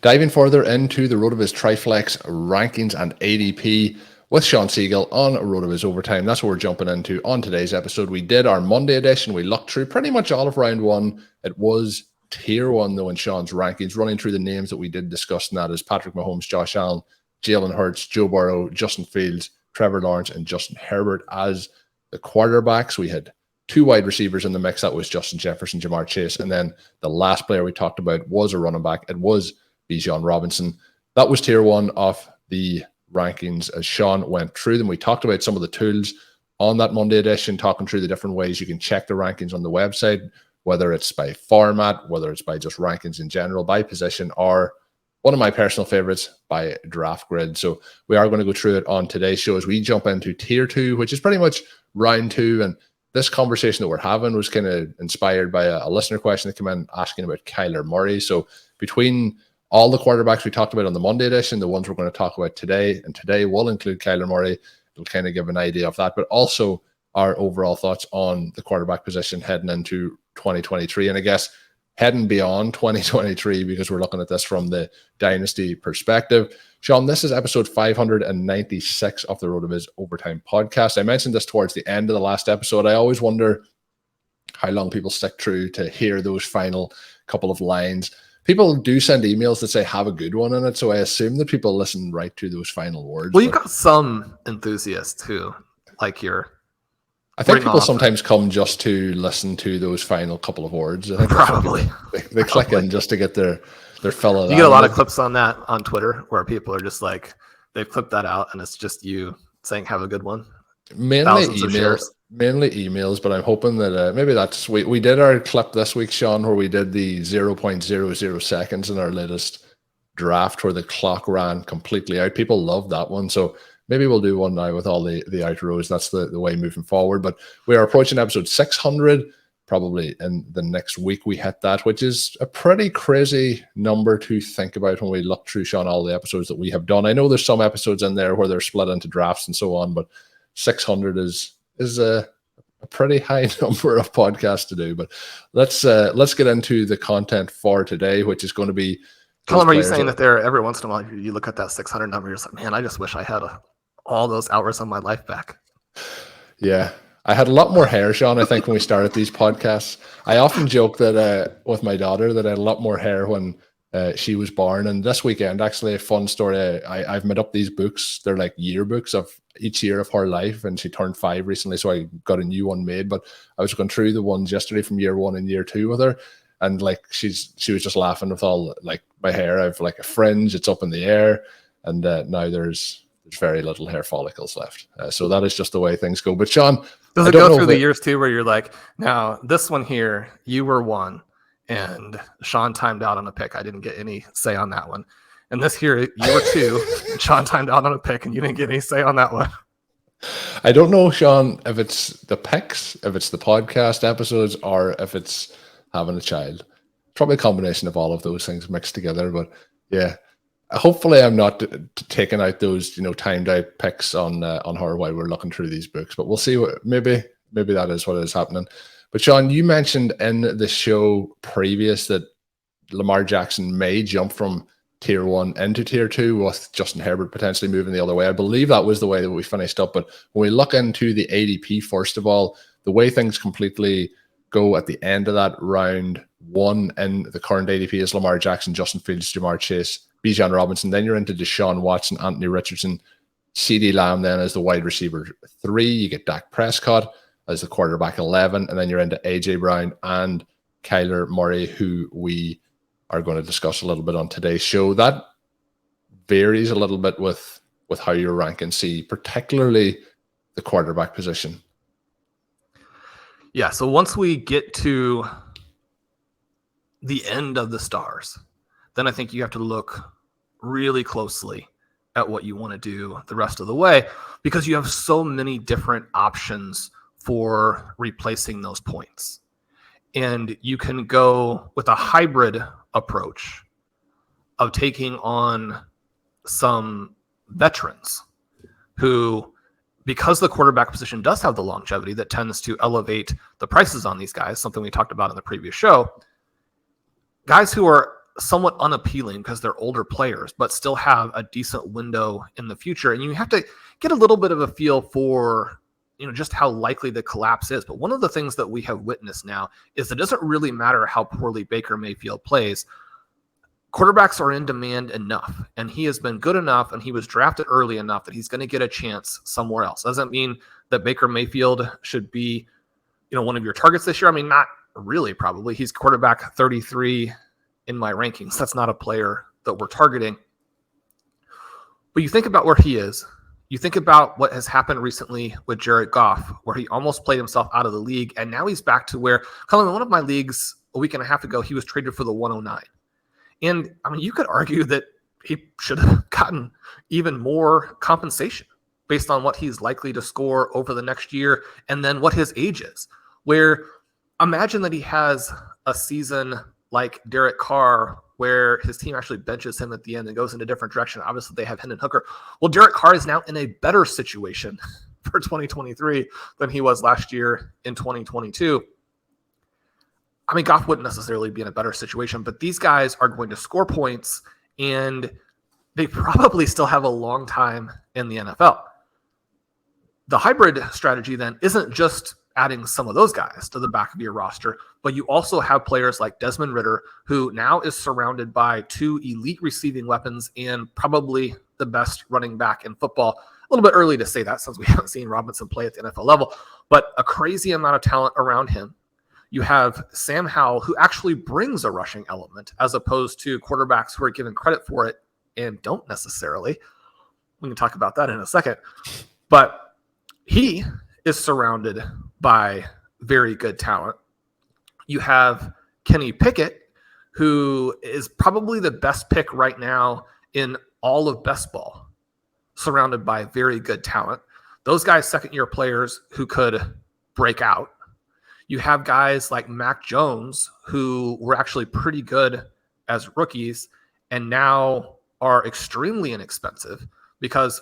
Diving further into the RotoViz Triflex rankings and ADP with Shawn Siegele on RotoViz Overtime. That's what we're jumping into on today's episode. We did our Monday edition. We looked through pretty much all of round one. It was tier one, though, in Shawn's rankings. Running through the names that we did discuss, and that is Patrick Mahomes, Josh Allen, Jalen Hurts, Joe Burrow, Justin Fields, Trevor Lawrence, and Justin Herbert as the quarterbacks. We had two wide receivers in the mix. That was Justin Jefferson, Jamar Chase. And then the last player we talked about was a running back. It was Bijan Robinson. That was tier one of the rankings as Shawn went through them. We talked about some of the tools on that Monday edition, talking through the different ways you can check the rankings on the website, whether it's by format, whether it's by just rankings in general, by position, or one of my personal favorites, by draft grid. So we are going to go through it on today's show as we jump into tier two, which is pretty much round two. And this conversation that we're having was kind of inspired by a listener question that came in asking about Kyler Murray. So between all the quarterbacks we talked about on the Monday edition, the ones we're going to talk about today, and today will include Kyler Murray. It'll kind of give an idea of that, but also our overall thoughts on the quarterback position heading into 2023. And I guess heading beyond 2023, because we're looking at this from the Dynasty perspective. Shawn, this is episode 596 of the RotoViz Overtime podcast. I mentioned this towards the end of the last episode. I always wonder how long people stick through to hear those final couple of lines. People do send emails that say have a good one in it, so I assume that people listen right to those final words. Well, you've got some enthusiasts too, like your. I think people sometimes come just to listen to those final couple of words. I think Probably. They click in just to get their fill of that. You get a lot of clips on that on Twitter where people are just like, they've clipped that out and it's just you saying have a good one. Mainly emails, but I'm hoping that maybe that's we did our clip this week, Shawn, where we did the 0.00 seconds in our latest draft where the clock ran completely out. People love that one, so maybe we'll do one now with all the outros. That's the way moving forward. But we are approaching episode 600. Probably in the next week we hit that, which is a pretty crazy number to think about when we look through, Shawn, all the episodes that we have done. I know there's some episodes in there where they're split into drafts and so on, but 600 is a pretty high number of podcasts to do. But let's get into the content for today, which is going to be. Colm, are you saying that there every once in a while you look at that 600 number, you're like, man, I just wish I had all those hours of my life back? Yeah, I had a lot more hair, Shawn. I think when we started these podcasts, I often joke that with my daughter that I had a lot more hair when she was born. And this weekend, actually, a fun story. I've made up these books. They're like yearbooks of each year of her life, and she turned 5 recently, so I got a new one made. But I was going through the ones yesterday from year 1 and year 2 with her, and like she was just laughing with all like my hair. I've like a fringe, it's up in the air, and now there's very little hair follicles left. So that is just the way things go. But Shawn, does it go through the years too, where you're like, now this one here, you were 1, and Shawn timed out on a pick. I didn't get any say on that one. And this here, you were 2, and Shawn timed out on a pick, and you didn't get any say on that one. I don't know, Shawn, if it's the picks, if it's the podcast episodes, or if it's having a child. Probably a combination of all of those things mixed together. But yeah, hopefully I'm not taking out those timed out picks on her while we're looking through these books. But we'll see. Maybe that is what is happening. But Shawn, you mentioned in the show previous that Lamar Jackson may jump from tier 1 into tier 2 with Justin Herbert potentially moving the other way. I believe that was the way that we finished up. But when we look into the ADP, first of all, the way things completely go at the end of that round 1 in the current ADP is Lamar Jackson, Justin Fields, Jamar Chase, Bijan Robinson. Then you're into Deshaun Watson, Anthony Richardson, CeeDee Lamb then as the wide receiver 3. You get Dak Prescott as the quarterback 11. And then you're into AJ Brown and Kyler Murray, who we are going to discuss a little bit on today's show. That varies a little bit with how you're ranking C, particularly the quarterback position. Yeah, so once we get to the end of the stars, then I think you have to look really closely at what you want to do the rest of the way, because you have so many different options for replacing those points. And you can go with a hybrid approach of taking on some veterans who, because the quarterback position does have the longevity that tends to elevate the prices on these guys, something we talked about in the previous show, guys who are somewhat unappealing because they're older players, but still have a decent window in the future. And you have to get a little bit of a feel for, just how likely the collapse is. But one of the things that we have witnessed now is it doesn't really matter how poorly Baker Mayfield plays. Quarterbacks are in demand enough, and he has been good enough, and he was drafted early enough that he's going to get a chance somewhere else. Doesn't mean that Baker Mayfield should be, one of your targets this year. I mean, not really, probably. He's quarterback 33 in my rankings. That's not a player that we're targeting. But you think about where he is. You think about what has happened recently with Jared Goff, where he almost played himself out of the league, and now he's back to where, Colm, in one of my leagues a week and a half ago, he was traded for the 109. And I mean, you could argue that he should have gotten even more compensation based on what he's likely to score over the next year and then what his age is. Where imagine that he has a season like Derek Carr where his team actually benches him at the end and goes in a different direction. Obviously, they have Hendon Hooker. Well, Derek Carr is now in a better situation for 2023 than he was last year in 2022. I mean, Goff wouldn't necessarily be in a better situation, but these guys are going to score points, and they probably still have a long time in the NFL. The hybrid strategy then isn't just adding some of those guys to the back of your roster, but you also have players like Desmond Ridder, who now is surrounded by two elite receiving weapons and probably the best running back in football. A little bit early to say that since we haven't seen Robinson play at the NFL level, but a crazy amount of talent around him. You have Sam Howell, who actually brings a rushing element as opposed to quarterbacks who are given credit for it and don't necessarily. We can talk about that in a second. But he is surrounded by very good talent. You have Kenny Pickett, who is probably the best pick right now in all of best ball, surrounded by very good talent. Those guys, second-year players who could break out. You have guys like Mac Jones, who were actually pretty good as rookies and now are extremely inexpensive because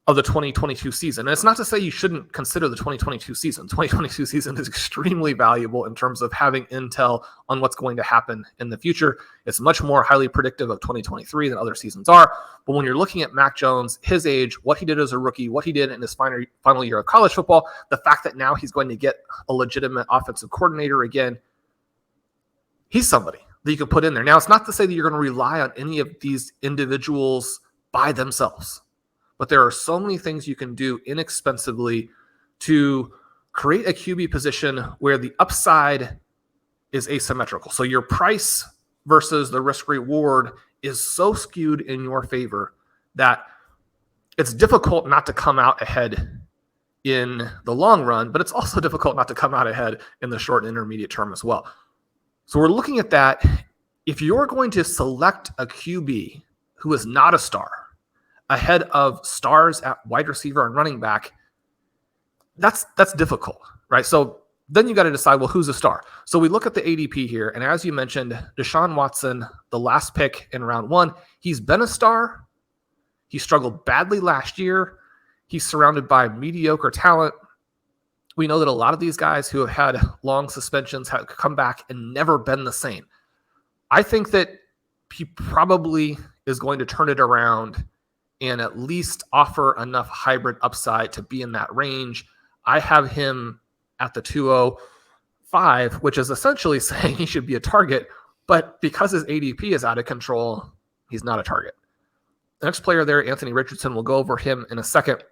of the 2022 season. And it's not to say you shouldn't consider the 2022 season. 2022 season is extremely valuable in terms of having intel on what's going to happen in the future. It's much more highly predictive of 2023 than other seasons are. But when you're looking at Mac Jones, his age, what he did as a rookie, what he did in his final year of college football, the fact that now he's going to get a legitimate offensive coordinator again, he's somebody that you can put in there. Now, it's not to say that you're going to rely on any of these individuals by themselves. But there are so many things you can do inexpensively to create a QB position where the upside is asymmetrical. So your price versus the risk reward is so skewed in your favor that it's difficult not to come out ahead in the long run, but it's also difficult not to come out ahead in the short and intermediate term as well. So we're looking at that. If you're going to select a QB who is not a star, ahead of stars at wide receiver and running back, that's difficult, right? So then you got to decide, well, who's a star? So we look at the ADP here, and as you mentioned, Deshaun Watson, the last pick in round one, he's been a star. He struggled badly last year. He's surrounded by mediocre talent. We know that a lot of these guys who have had long suspensions have come back and never been the same. I think that he probably is going to turn it around and at least offer enough hybrid upside to be in that range. I have him at the 205, which is essentially saying he should be a target, but because his ADP is out of control, he's not a target. The next player there, Anthony Richardson, we'll go over him in a second.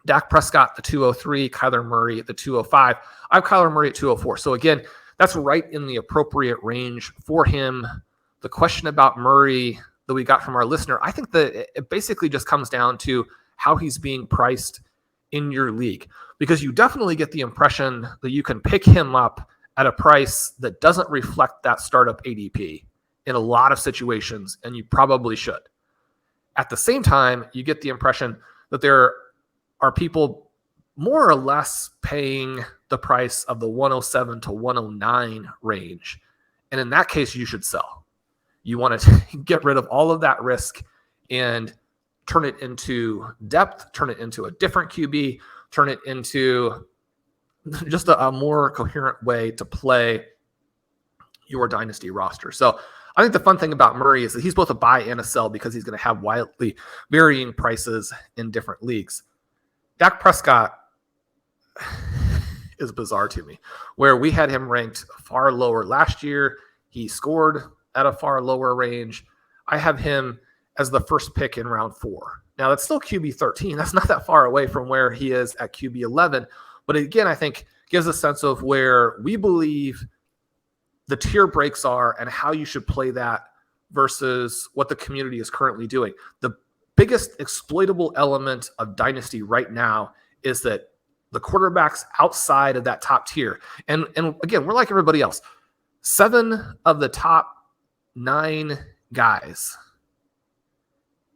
Dak Prescott, the 203, Kyler Murray at the 205. I have Kyler Murray at 204. So again, that's right in the appropriate range for him. The question about Murray that we got from our listener, I think that it basically just comes down to how he's being priced in your league, because you definitely get the impression that you can pick him up at a price that doesn't reflect that startup ADP in a lot of situations, and you probably should. At the same time, you get the impression that there are people more or less paying the price of the 107 to 109 range. And in that case, you should sell. You want to get rid of all of that risk and turn it into depth, turn it into a different QB, turn it into just a more coherent way to play your dynasty roster. So I think the fun thing about Murray is that he's both a buy and a sell because he's going to have wildly varying prices in different leagues. Dak Prescott is bizarre to me, where we had him ranked far lower last year. He scored at a far lower range. I have him as the first pick in round 4. Now, that's still QB 13. That's not that far away from where he is at QB 11. But again, I think gives a sense of where we believe the tier breaks are and how you should play that versus what the community is currently doing. The biggest exploitable element of Dynasty right now is that the quarterbacks outside of that top tier. And again, we're like everybody else. 7 of the top 9 guys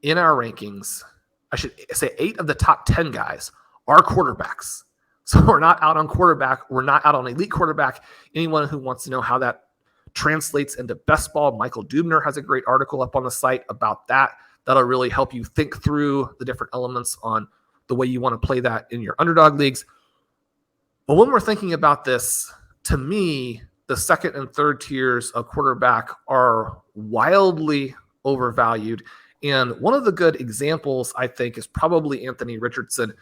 in our rankings, I should say 8 of the top 10 guys are quarterbacks. So we're not out on quarterback. We're not out on elite quarterback. Anyone who wants to know how that translates into best ball, Michael Dubner has a great article up on the site about that. That'll really help you think through the different elements on the way you want to play that in your underdog leagues. But when we're thinking about this, to me, the second and third tiers of quarterback are wildly overvalued. And one of the good examples, I think, is probably Anthony Richardson,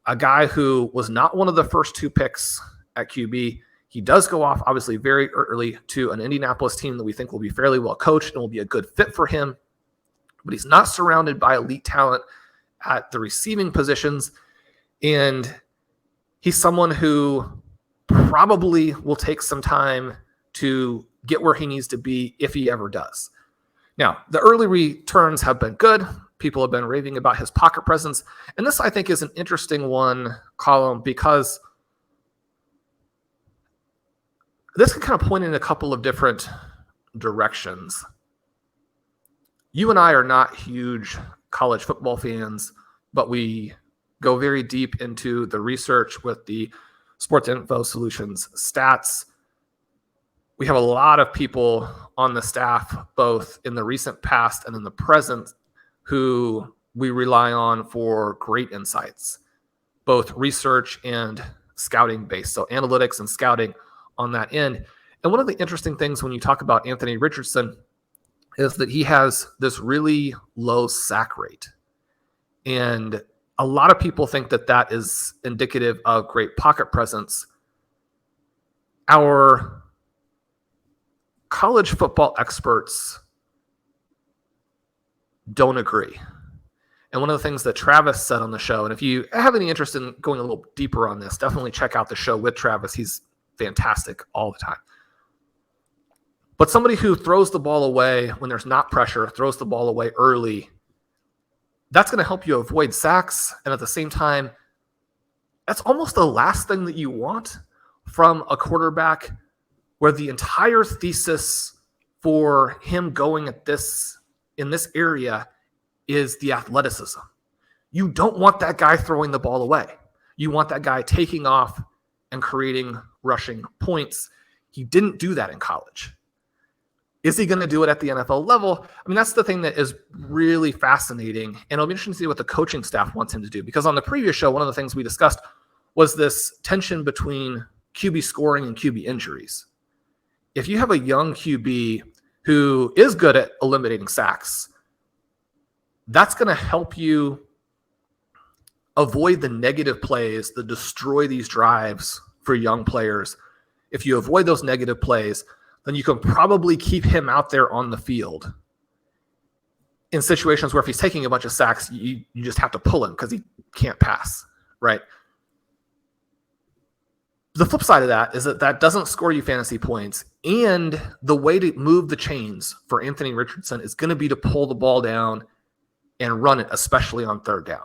a guy who was not one of the first 2 picks at QB. He does go off, obviously, very early to an Indianapolis team that we think will be fairly well coached and will be a good fit for him. But he's not surrounded by elite talent at the receiving positions. And he's someone who probably will take some time to get where he needs to be if he ever does. Now, the early returns have been good. People have been raving about his pocket presence. And this, I think, is an interesting one, Colm, because this can kind of point in a couple of different directions. You and I are not huge college football fans, but we go very deep into the research with the Sports Info Solutions stats. We have a lot of people on the staff, both in the recent past and in the present, who we rely on for great insights, both research and scouting based. So analytics and scouting on that end. And one of the interesting things when you talk about Anthony Richardson is that he has this really low sack rate. And a lot of people think that that is indicative of great pocket presence. Our college football experts don't agree. And one of the things that Travis said on the show, and if you have any interest in going a little deeper on this, definitely check out the show with Travis. He's fantastic all the time. But somebody who throws the ball away when there's not pressure, throws the ball away early, that's going to help you avoid sacks. And at the same time, that's almost the last thing that you want from a quarterback where the entire thesis for him going at this in this area is the athleticism. You don't want that guy throwing the ball away. You want that guy taking off and creating rushing points. He didn't do that in college. Is he going to do it at the NFL level? I mean, that's the thing that is really fascinating. And it'll be interesting to see what the coaching staff wants him to do. Because on the previous show, one of the things we discussed was this tension between QB scoring and QB injuries. If you have a young QB who is good at eliminating sacks, that's going to help you avoid the negative plays that destroy these drives for young players. If you avoid those negative plays, then you can probably keep him out there on the field. In situations where if he's taking a bunch of sacks, you just have to pull him because he can't pass, right? The flip side of that is that that doesn't score you fantasy points. And the way to move the chains for Anthony Richardson is going to be to pull the ball down and run it, especially on third down.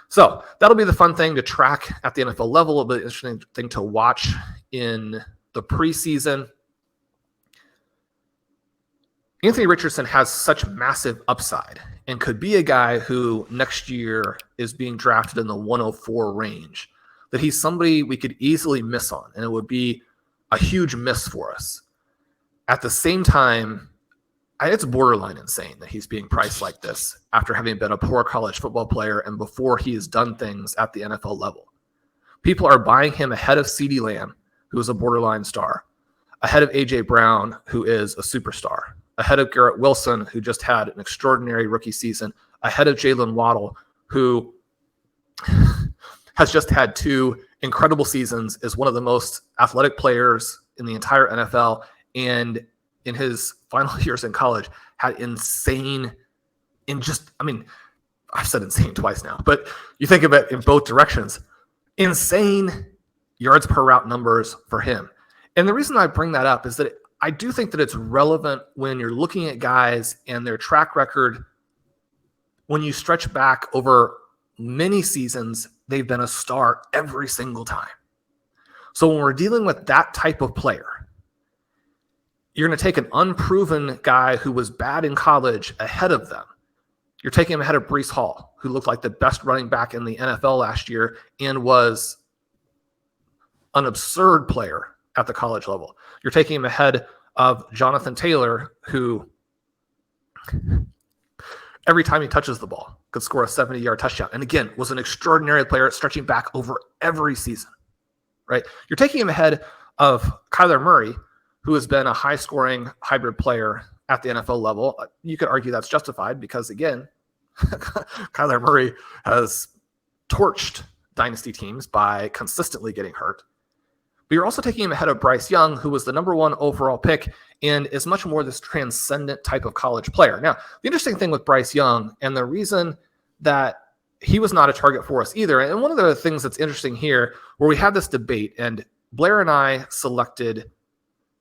So that'll be the fun thing to track at the NFL level. It'll be an interesting thing to watch in the preseason. Anthony Richardson has such massive upside and could be a guy who next year is being drafted in the 104 range, that he's somebody we could easily miss on, and it would be a huge miss for us. At the same time, it's borderline insane that he's being priced like this after having been a poor college football player and before he has done things at the NFL level. People are buying him ahead of CeeDee Lamb, who is a borderline star, ahead of A.J. Brown, who is a superstar, ahead of Garrett Wilson, who just had an extraordinary rookie season, ahead of Jaylen Waddle, who has just had 2 incredible seasons, is one of the most athletic players in the entire NFL, and in his final years in college had I've said insane twice now, but you think of it in both directions, insane yards per route numbers for him. And the reason I bring that up is that I do think that it's relevant when you're looking at guys and their track record. When you stretch back over many seasons, they've been a star every single time. So when we're dealing with that type of player, you're going to take an unproven guy who was bad in college ahead of them. You're taking him ahead of Breece Hall, who looked like the best running back in the NFL last year and was an absurd player at the college level. You're taking him ahead of Jonathan Taylor, who every time he touches the ball could score a 70-yard touchdown. And again, was an extraordinary player stretching back over every season, right? You're taking him ahead of Kyler Murray, who has been a high-scoring hybrid player at the NFL level. You could argue that's justified because, again, Kyler Murray has torched dynasty teams by consistently getting hurt. But you're also taking him ahead of Bryce Young, who was the number 1 overall pick and is much more this transcendent type of college player. Now, the interesting thing with Bryce Young, and the reason that he was not a target for us either, and one of the things that's interesting here, where we had this debate, and Blair and I selected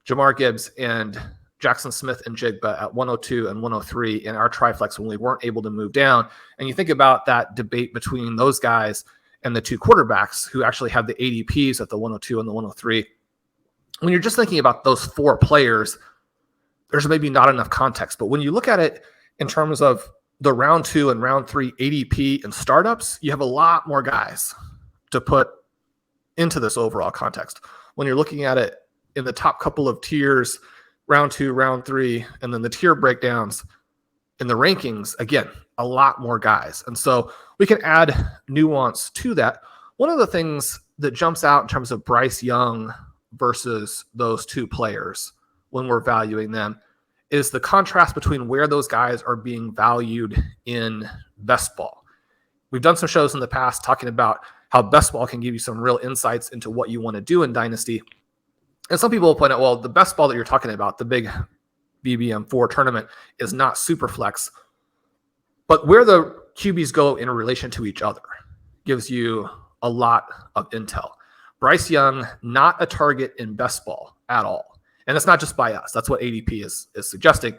Jahmyr Gibbs and Jackson Smith and Jigba at 102 and 103 in our Triflex when we weren't able to move down. And you think about that debate between those guys and the 2 quarterbacks who actually have the ADPs at the 102 and the 103. When you're just thinking about those 4 players, there's maybe not enough context. But when you look at it in terms of the round 2 and round 3 ADP and startups, you have a lot more guys to put into this overall context. When you're looking at it in the top couple of tiers, round 2, round 3, and then the tier breakdowns in the rankings, again, a lot more guys. And so we can add nuance to that. One of the things that jumps out in terms of Bryce Young versus those 2 players when we're valuing them is the contrast between where those guys are being valued in best ball. We've done some shows in the past talking about how best ball can give you some real insights into what you want to do in Dynasty. And some people will point out, well, the best ball that you're talking about, the big BBM4 tournament, is not Superflex. But where the QBs go in relation to each other gives you a lot of intel. Bryce Young, not a target in best ball at all. And it's not just by us. That's what ADP is suggesting.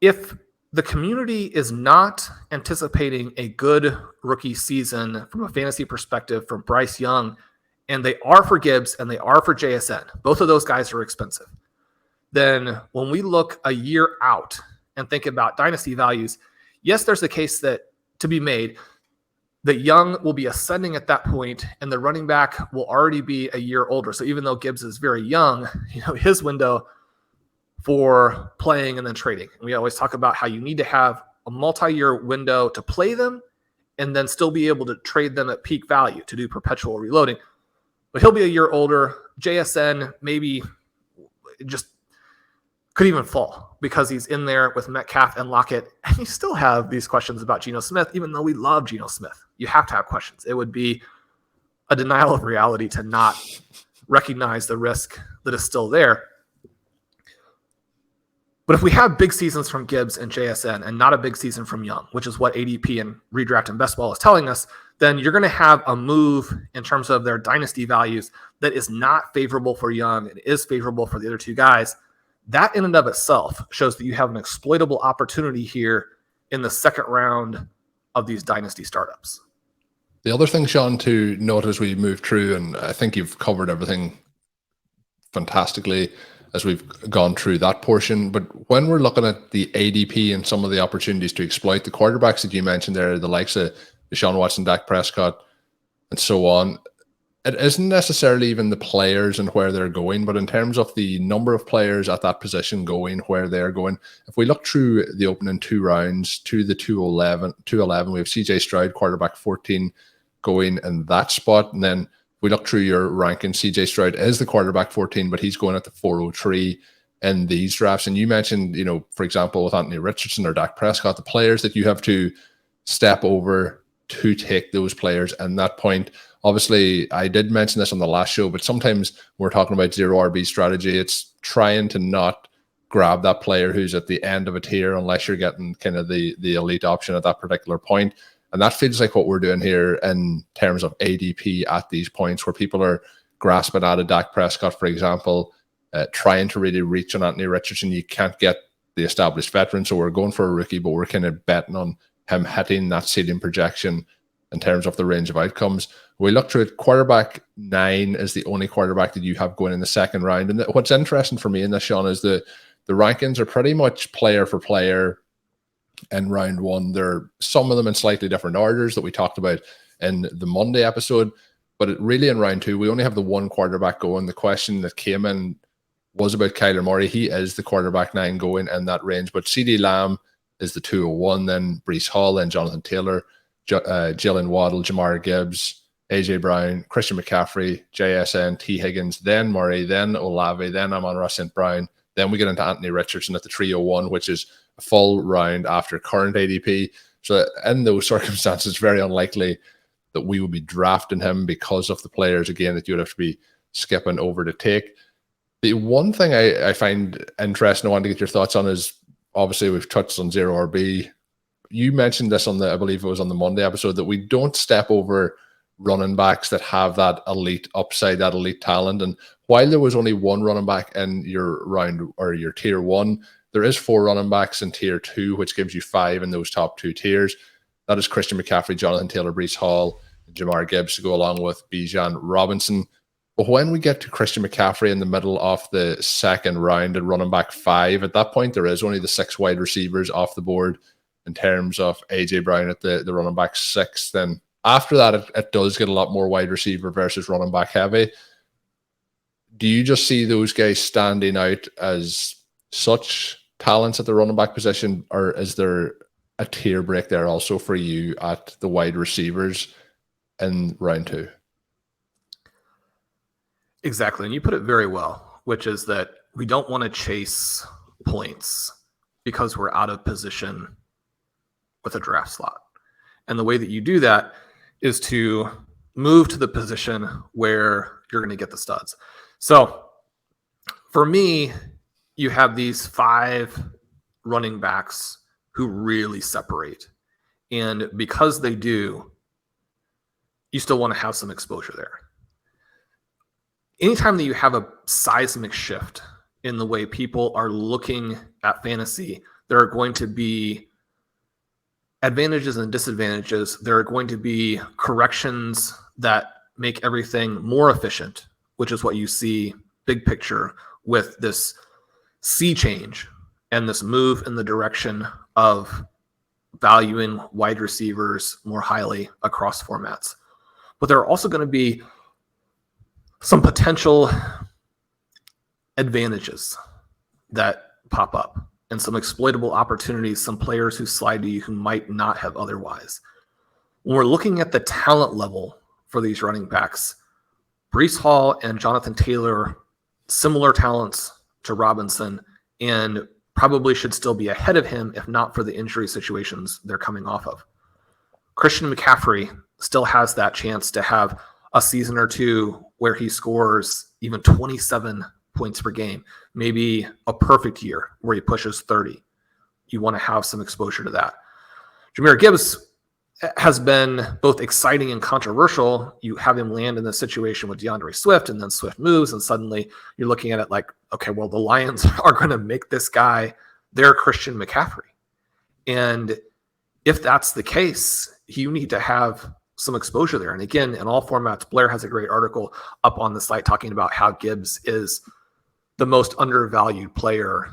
If the community is not anticipating a good rookie season from a fantasy perspective from Bryce Young, and they are for Gibbs and they are for JSN, both of those guys are expensive, then when we look a year out and think about dynasty values, yes, there's a case that to be made that Young will be ascending at that point and the running back will already be a year older. So even though Gibbs is very young, his window for playing and then trading. And we always talk about how you need to have a multi-year window to play them and then still be able to trade them at peak value to do perpetual reloading. But he'll be a year older. JSN maybe just could even fall because he's in there with Metcalf and Lockett. And you still have these questions about Geno Smith, even though we love Geno Smith. You have to have questions. It would be a denial of reality to not recognize the risk that is still there. But if we have big seasons from Gibbs and JSN and not a big season from Young, which is what ADP and redraft and best ball is telling us, then you're going to have a move in terms of their dynasty values that is not favorable for Young and is favorable for the other 2 guys. That in and of itself shows that you have an exploitable opportunity here in the second round of these dynasty startups. The other thing, Shawn, to note as we move through, and I think you've covered everything fantastically as we've gone through that portion, but when we're looking at the ADP and some of the opportunities to exploit the quarterbacks that you mentioned there, the likes of Deshaun Watson, Dak Prescott, and so on, it isn't necessarily even the players and where they're going, but in terms of the number of players at that position going, where they're going. If we look through the opening 2 rounds to the 211, we have CJ Stroud, quarterback 14, going in that spot. And then we look through your ranking, CJ Stroud is the quarterback 14, but he's going at the 403. in these drafts. And you mentioned, for example, with Anthony Richardson or Dak Prescott, the players that you have to step over to take those players. And that point, obviously, I did mention this on the last show, but sometimes we're talking about zero RB strategy. It's trying to not grab that player who's at the end of a tier unless you're getting kind of the elite option at that particular point. And that feels like what we're doing here in terms of ADP at these points, where people are grasping at a Dak Prescott, for example, trying to really reach on Anthony Richardson. You can't get the established veteran, so we're going for a rookie, but we're kind of betting on him hitting that ceiling projection in terms of the range of outcomes. We look through it, quarterback 9 is the only quarterback that you have going in the second round. And what's interesting for me in this, Shawn, is the rankings are pretty much player for player in round 1. There some of them in slightly different orders that we talked about in the Monday episode, but really in round 2, we only have the one quarterback going. The question that came in was about Kyler Murray. He is the quarterback 9 going in that range, but CeeDee Lamb is the 201, then Breece Hall, then Jonathan Taylor, Jaylen Waddle, Jahmyr Gibbs, AJ Brown, Christian McCaffrey, JSN, T. Higgins, then Murray, then Olave, then Amon-Ra St. Brown. Then we get into Anthony Richardson at the 301, which is a full round after current ADP. So in those circumstances, it's very unlikely that we would be drafting him because of the players, again, that you would have to be skipping over to take. The one thing I find interesting, I want to get your thoughts on, is obviously we've touched on zero RB. You mentioned this on I believe it was on the Monday episode, that we don't step over running backs that have that elite upside, that elite talent. And while there was only one running back in your round or your tier 1, there is 4 running backs in tier 2, which gives you 5 in those top 2 tiers. That is Christian McCaffrey, Jonathan Taylor, Breece Hall, and Jahmyr Gibbs to go along with Bijan Robinson. But when we get to Christian McCaffrey in the middle of the second round at running back 5, at that point there is only the 6 wide receivers off the board in terms of AJ Brown at the running back 6. Then after that, it does get a lot more wide receiver versus running back heavy. Do you just see those guys standing out as such talents at the running back position, or is there a tier break there also for you at the wide receivers in round 2? Exactly. And you put it very well, which is that we don't want to chase points because we're out of position with a draft slot. And the way that you do that is to move to the position where you're going to get the studs. So for me, you have these 5 running backs who really separate. And because they do, you still want to have some exposure there. Anytime that you have a seismic shift in the way people are looking at fantasy, there are going to be advantages and disadvantages. There are going to be corrections that make everything more efficient, which is what you see big picture with this sea change and this move in the direction of valuing wide receivers more highly across formats. But there are also going to be some potential advantages that pop up and some exploitable opportunities, some players who slide to you who might not have otherwise. When we're looking at the talent level for these running backs, Breece Hall and Jonathan Taylor, similar talents to Robinson, and probably should still be ahead of him if not for the injury situations they're coming off of. Christian McCaffrey still has that chance to have a season or two where he scores even 27 points per game, maybe a perfect year where he pushes 30. You want to have some exposure to that. Jahmyr Gibbs has been both exciting and controversial. You have him land in this situation with DeAndre Swift, and then Swift moves, and suddenly you're looking at it like, okay, well, the Lions are going to make this guy their Christian McCaffrey. And if that's the case, you need to have some exposure there. And again, in all formats, Blair has a great article up on the site talking about how Gibbs is the most undervalued player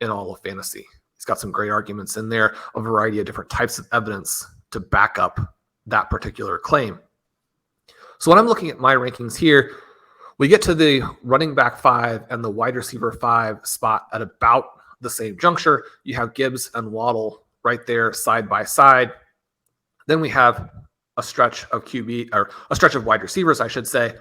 in all of fantasy. He's got some great arguments in there, a variety of different types of evidence to back up that particular claim. So when I'm looking at my rankings here, we get to the running back 5 and the wide receiver 5 spot at about the same juncture. You have Gibbs and Waddle right there side by side. Then we have a stretch of QB, or a stretch of wide receivers, I should say.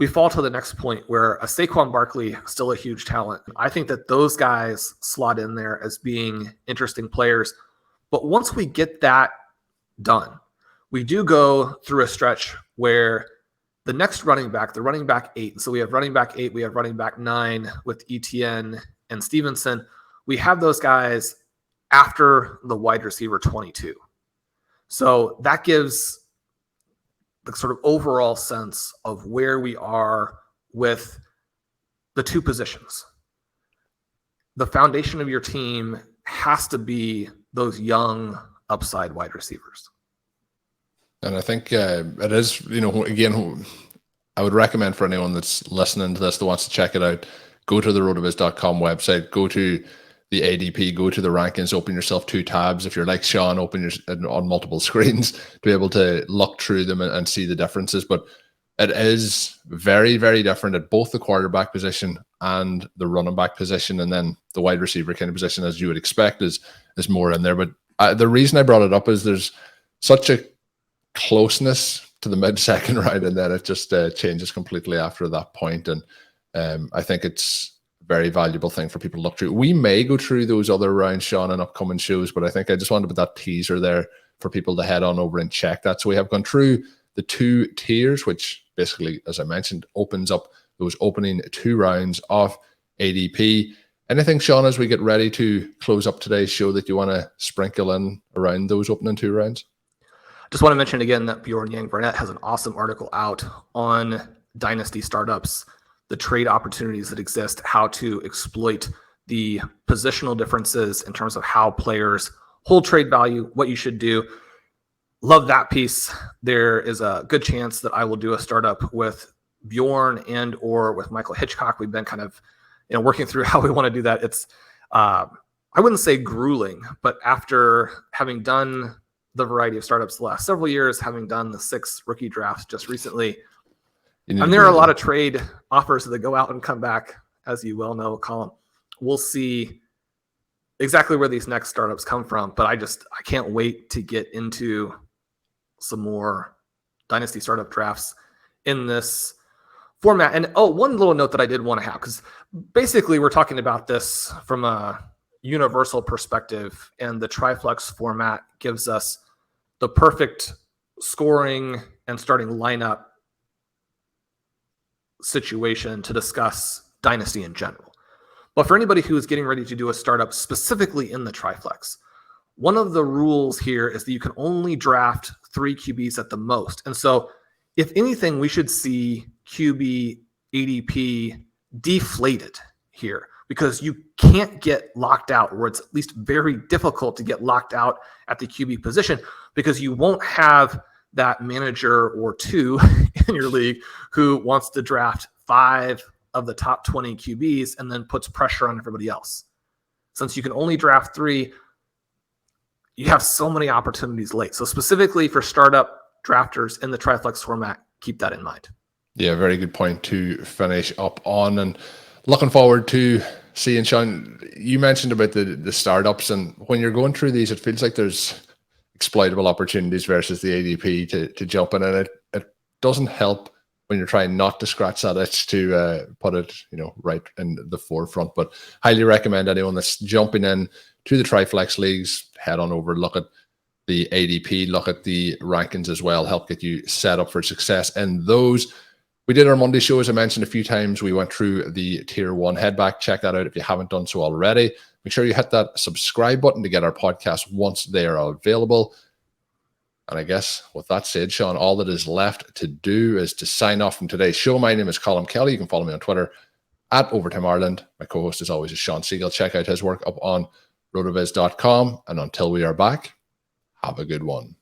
we fall to the next point where a Saquon Barkley, still a huge talent. I think that those guys slot in there as being interesting players. But once we get that done, we do go through a stretch where the next running back, the running back 8, so we have running back 8, we have running back 9 with ETN and Stevenson. We have those guys after the wide receiver 22. So that gives the sort of overall sense of where we are with the two positions. The foundation of your team has to be those young upside wide receivers. And I think it is, again, I would recommend for anyone that's listening to this that wants to check it out, go to the rotoviz.com website, go to the ADP, go to the rankings, open yourself 2 tabs. If you're like Shawn, open on multiple screens to be able to look through them and see the differences. But it is very, very different at both the quarterback position and the running back position. And then the wide receiver kind of position, as you would expect, is more in there. But the reason I brought it up is there's such a closeness to the mid-second round, and then it just changes completely after that point. And I think it's very valuable thing for people to look through. We may go through those other rounds, Shawn, in upcoming shows, but I think I just wanted to put that teaser there for people to head on over and check that. So we have gone through the 2 tiers, which basically, as I mentioned, opens up those opening 2 rounds of ADP. Anything, Shawn, as we get ready to close up today's show that you want to sprinkle in around those opening 2 rounds? Just want to mention again that Bjorn Yang Burnett has an awesome article out on dynasty startups, the trade opportunities that exist, how to exploit the positional differences in terms of how players hold trade value, what you should do. Love that piece. There is a good chance that I will do a startup with Bjorn and or with Michael Hitchcock. We've been kind of working through how we want to do that. It's I wouldn't say grueling, but after having done the variety of startups the last several years, having done the 6 rookie drafts just recently, and there are a lot of trade offers that go out and come back, as you well know, Colm. We'll see exactly where these next startups come from, but I can't wait to get into some more dynasty startup drafts in this format. And one little note that I did want to have, because basically we're talking about this from a universal perspective, and the Triflex format gives us the perfect scoring and starting lineup situation to discuss dynasty in general. But for anybody who is getting ready to do a startup specifically in the Triflex, one of the rules here is that you can only draft 3 QBs at the most. And so if anything, we should see QB ADP deflated here, because you can't get locked out, or it's at least very difficult to get locked out at the QB position, because you won't have that manager or 2 in your league who wants to draft 5 of the top 20 QBs and then puts pressure on everybody else. Since you can only draft 3, you have so many opportunities late. So specifically for startup drafters in the Triflex format, keep that in mind. Yeah, very good point to finish up on. And looking forward to seeing, Shawn, you mentioned about the startups, and when you're going through these, it feels like there's exploitable opportunities versus the ADP to jump in, and it doesn't help when you're trying not to scratch that itch to put it right in the forefront. But highly recommend anyone that's jumping in to the Triflex leagues, head on over, look at the ADP, look at the rankings as well, help get you set up for success in those. We did our Monday show, as I mentioned a few times. We went through the Tier 1. Head back, check that out if you haven't done so already. Make sure you hit that subscribe button to get our podcast once they are available. And I guess with that said, Shawn, all that is left to do is to sign off from today's show. My name is Colm Kelly. You can follow me on Twitter at Overtime Ireland. My co-host, as always, is Shawn Siegele. Check out his work up on rotoviz.com. And until we are back, have a good one.